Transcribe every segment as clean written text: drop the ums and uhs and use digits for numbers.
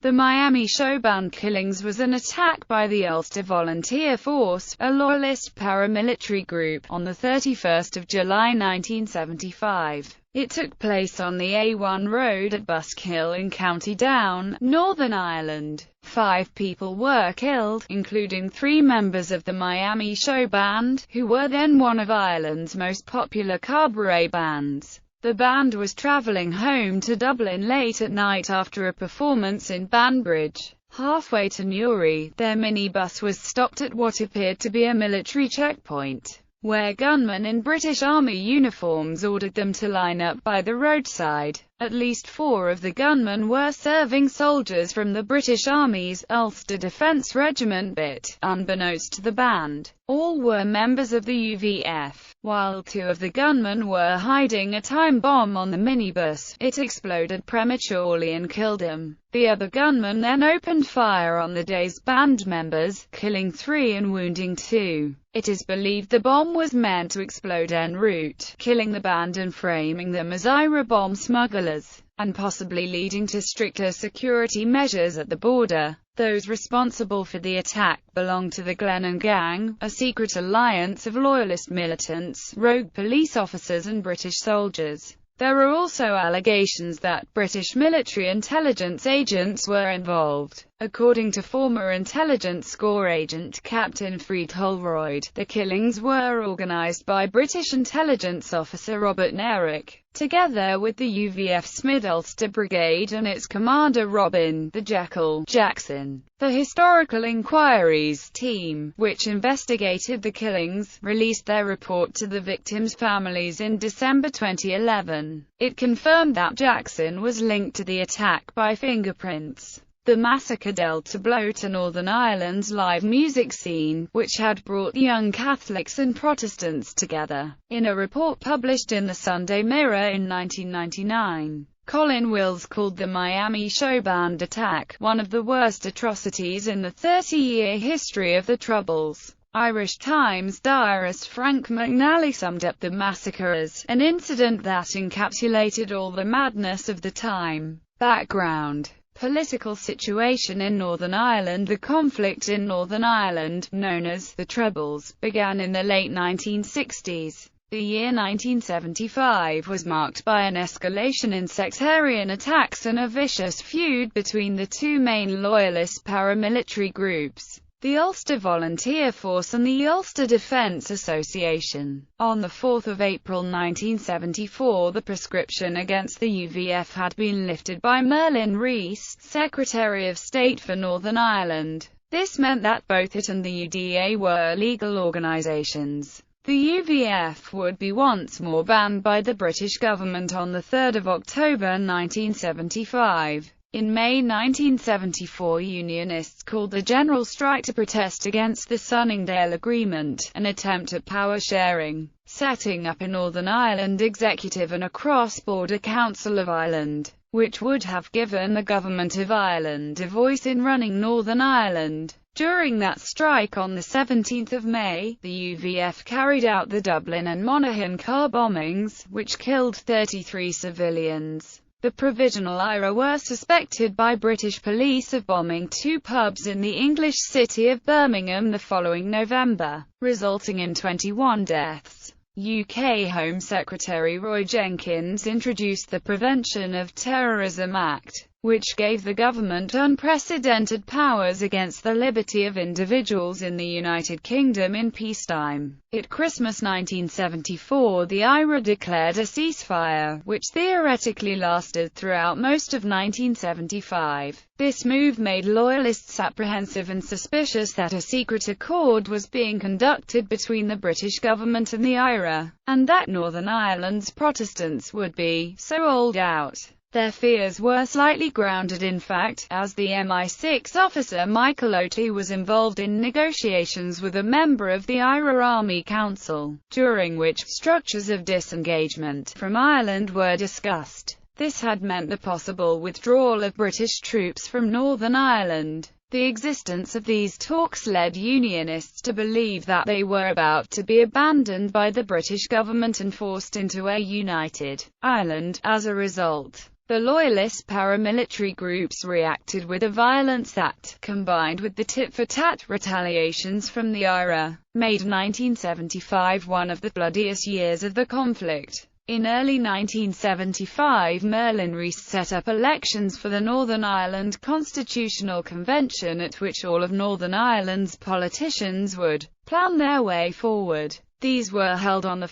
The Miami Showband killings was an attack by the Ulster Volunteer Force, a loyalist paramilitary group, on 31 July 1975. It took place on the A1 road at Buskill in County Down, Northern Ireland. 5 people were killed, including 3 members of the Miami Showband, who were then one of Ireland's most popular cabaret bands. The band was travelling home to Dublin late at night after a performance in Banbridge. Halfway to Newry, their minibus was stopped at what appeared to be a military checkpoint, where gunmen in British Army uniforms ordered them to line up by the roadside. At least 4 of the gunmen were serving soldiers from the British Army's Ulster Defence Regiment BIT, unbeknownst to the band. All were members of the UVF. While 2 of the gunmen were hiding a time bomb on the minibus, it exploded prematurely and killed them. The other gunman then opened fire on the day's band members, killing 3 and wounding 2. It is believed the bomb was meant to explode en route, killing the band and framing them as IRA bomb smugglers, and possibly leading to stricter security measures at the border. Those responsible for the attack belonged to the Glennon Gang, a secret alliance of loyalist militants, rogue police officers and British soldiers. There are also allegations that British military intelligence agents were involved. According to former intelligence corps agent Captain Fred Holroyd, the killings were organised by British intelligence officer Robert Nerrick, together with the UVF's Mid-Ulster Brigade and its commander Robin "the Jackal" Jackson. The Historical Inquiries team, which investigated the killings, released their report to the victims' families in December 2011. It confirmed that Jackson was linked to the attack by fingerprints. The massacre dealt a blow to Northern Ireland's live music scene, which had brought young Catholics and Protestants together. In a report published in the Sunday Mirror in 1999, Colin Wills called the Miami Showband attack one of the worst atrocities in the 30-year history of the Troubles. Irish Times diarist Frank McNally summed up the massacre as an incident that encapsulated all the madness of the time. Background: political situation in Northern Ireland. The conflict in Northern Ireland, known as the Troubles, began in the late 1960s. The year 1975 was marked by an escalation in sectarian attacks and a vicious feud between the 2 main loyalist paramilitary groups, the Ulster Volunteer Force and the Ulster Defence Association. On 4 April 1974, the proscription against the UVF had been lifted by Merlin Rees, Secretary of State for Northern Ireland. This meant that both it and the UDA were legal organisations. The UVF would be once more banned by the British government on 3 October 1975. In May 1974, Unionists called a general strike to protest against the Sunningdale Agreement, an attempt at power sharing, setting up a Northern Ireland Executive and a cross-border Council of Ireland, which would have given the Government of Ireland a voice in running Northern Ireland. During that strike on 17 May, the UVF carried out the Dublin and Monaghan car bombings, which killed 33 civilians. The Provisional IRA were suspected by British police of bombing 2 pubs in the English city of Birmingham the following November, resulting in 21 deaths. UK Home Secretary Roy Jenkins introduced the Prevention of Terrorism Act, which gave the government unprecedented powers against the liberty of individuals in the United Kingdom in peacetime. At Christmas 1974, the IRA declared a ceasefire, which theoretically lasted throughout most of 1975. This move made loyalists apprehensive and suspicious that a secret accord was being conducted between the British government and the IRA, and that Northern Ireland's Protestants would be sold out. Their fears were slightly grounded in fact, as the MI6 officer Michael O'Toole was involved in negotiations with a member of the IRA Army Council, during which structures of disengagement from Ireland were discussed. This had meant the possible withdrawal of British troops from Northern Ireland. The existence of these talks led Unionists to believe that they were about to be abandoned by the British government and forced into a united Ireland as a result. The loyalist paramilitary groups reacted with a violence that, combined with the tit-for-tat retaliations from the IRA, made 1975 one of the bloodiest years of the conflict. In early 1975, Merlin Rees set up elections for the Northern Ireland Constitutional Convention, at which all of Northern Ireland's politicians would plan their way forward. These were held on 1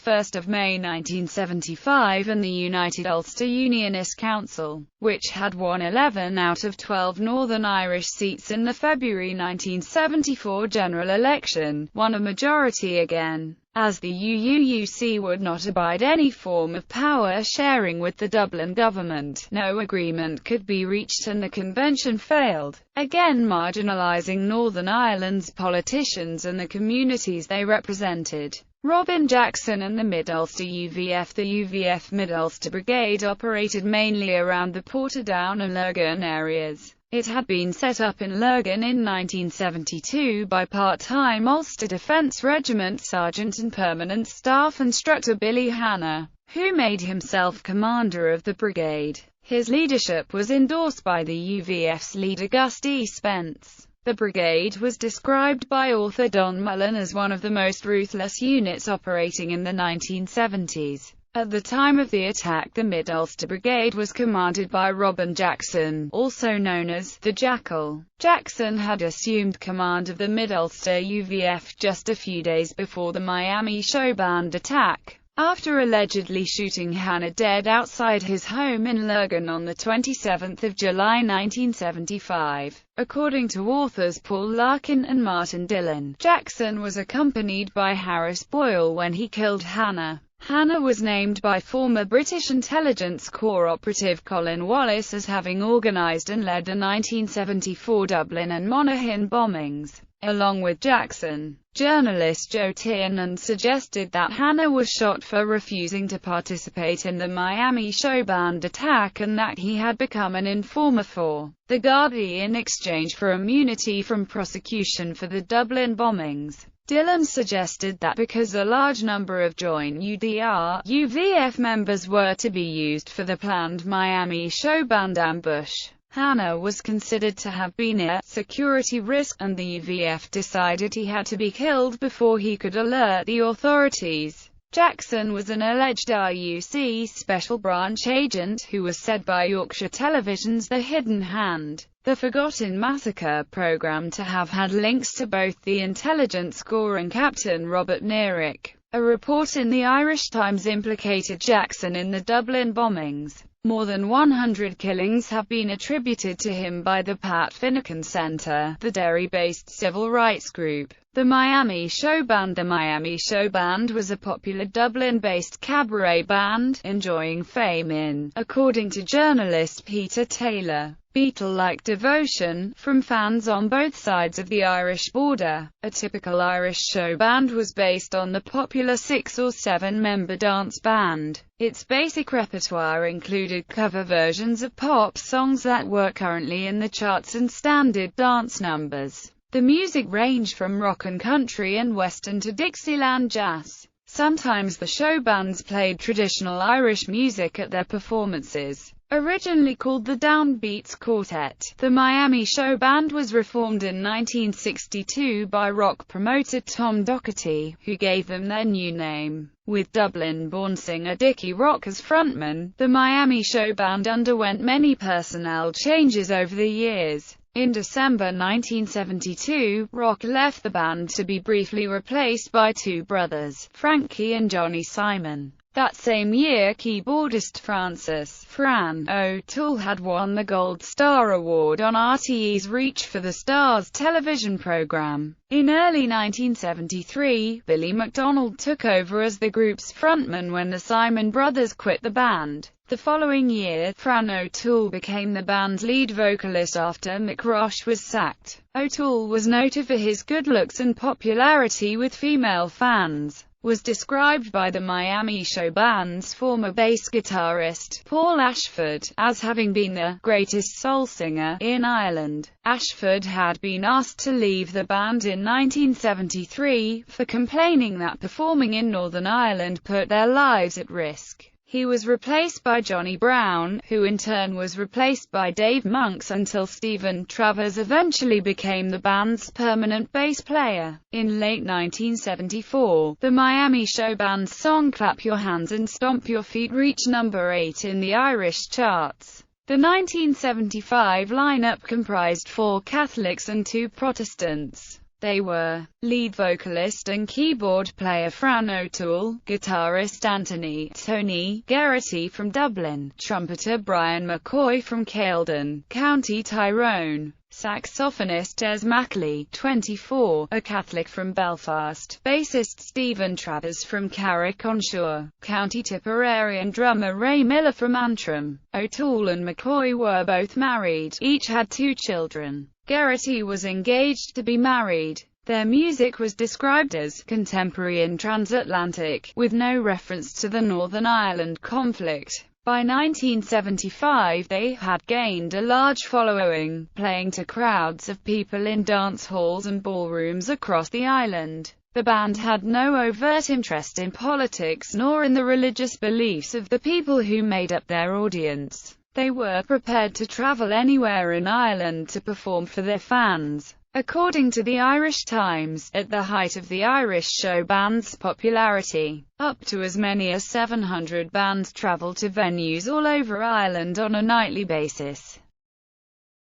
May 1975, and the United Ulster Unionist Council, which had won 11 out of 12 Northern Irish seats in the February 1974 general election, won a majority again. As the UUC would not abide any form of power sharing with the Dublin government, no agreement could be reached and the convention failed, again marginalising Northern Ireland's politicians and the communities they represented. Robin Jackson and the Mid-Ulster UVF. The UVF Mid-Ulster Brigade operated mainly around the Portadown and Lurgan areas. It had been set up in Lurgan in 1972 by part-time Ulster Defence Regiment Sergeant and Permanent Staff Instructor Billy Hanna, who made himself commander of the brigade. His leadership was endorsed by the UVF's leader Gusty Spence. The brigade was described by author Don Mullen as one of the most ruthless units operating in the 1970s. At the time of the attack, the Mid-Ulster Brigade was commanded by Robin Jackson, also known as the Jackal. Jackson had assumed command of the Mid-Ulster UVF just a few days before the Miami Showband attack, after allegedly shooting Hanna dead outside his home in Lurgan on 27 July 1975. According to authors Paul Larkin and Martin Dillon, Jackson was accompanied by Harris Boyle when he killed Hanna. Hanna was named by former British Intelligence Corps operative Colin Wallace as having organised and led the 1974 Dublin and Monaghan bombings. Along with Jackson, journalist Joe Tiernan suggested that Hanna was shot for refusing to participate in the Miami Showband attack and that he had become an informer for the Gardaí in exchange for immunity from prosecution for the Dublin bombings. Dillon suggested that because a large number of joint UDR/UVF members were to be used for the planned Miami Showband ambush, Hanna was considered to have been a security risk, and the UVF decided he had to be killed before he could alert the authorities. Jackson was an alleged RUC Special Branch agent who was said by Yorkshire Television's The Hidden Hand, The Forgotten Massacre programme, to have had links to both the intelligence corps and Captain Robert Nearick. A report in the Irish Times implicated Jackson in the Dublin bombings. More than 100 killings have been attributed to him by the Pat Finucane Centre, the Derry-based civil rights group. The Miami Showband. The Miami Showband was a popular Dublin-based cabaret band, enjoying fame in, according to journalist Peter Taylor, Beatle-like devotion from fans on both sides of the Irish border. A typical Irish show band was based on the popular 6 or 7 member dance band. Its basic repertoire included cover versions of pop songs that were currently in the charts and standard dance numbers. The music ranged from rock and country and western to Dixieland jazz. Sometimes the show bands played traditional Irish music at their performances. Originally called the Downbeats Quartet, the Miami Showband was reformed in 1962 by rock promoter Tom Doherty, who gave them their new name. With Dublin-born singer Dickie Rock as frontman, the Miami Showband underwent many personnel changes over the years. In December 1972, Rock left the band to be briefly replaced by two brothers, Frankie and Johnny Simon. That same year, keyboardist Fran O'Toole had won the Gold Star Award on RTE's Reach for the Stars television program. In early 1973, Billy McDonald took over as the group's frontman when the Simon brothers quit the band. The following year, Fran O'Toole became the band's lead vocalist after Mick Roche was sacked. O'Toole was noted for his good looks and popularity with female fans. Was described by the Miami Showband's former bass guitarist, Paul Ashford, as having been the greatest soul singer in Ireland. Ashford had been asked to leave the band in 1973, for complaining that performing in Northern Ireland put their lives at risk. He was replaced by Johnny Brown, who in turn was replaced by Dave Monks until Stephen Travers eventually became the band's permanent bass player. In late 1974, the Miami Showband song Clap Your Hands and Stomp Your Feet reached number 8 in the Irish charts. The 1975 lineup comprised 4 Catholics and 2 Protestants. They were lead vocalist and keyboard player Fran O'Toole, guitarist Anthony "Tony" Geraghty from Dublin, trumpeter Brian McCoy from Caledon, County Tyrone, saxophonist Des Mackley, 24, a Catholic from Belfast, bassist Stephen Travers from Carrick-on-Suir, County Tipperary, and drummer Ray Miller from Antrim. O'Toole and McCoy were both married, each had 2 children. Geraghty was engaged to be married. Their music was described as contemporary and transatlantic, with no reference to the Northern Ireland conflict. By 1975 they had gained a large following, playing to crowds of people in dance halls and ballrooms across the island. The band had no overt interest in politics nor in the religious beliefs of the people who made up their audience. They were prepared to travel anywhere in Ireland to perform for their fans. According to the Irish Times, at the height of the Irish show band's popularity, up to as many as 700 bands travelled to venues all over Ireland on a nightly basis.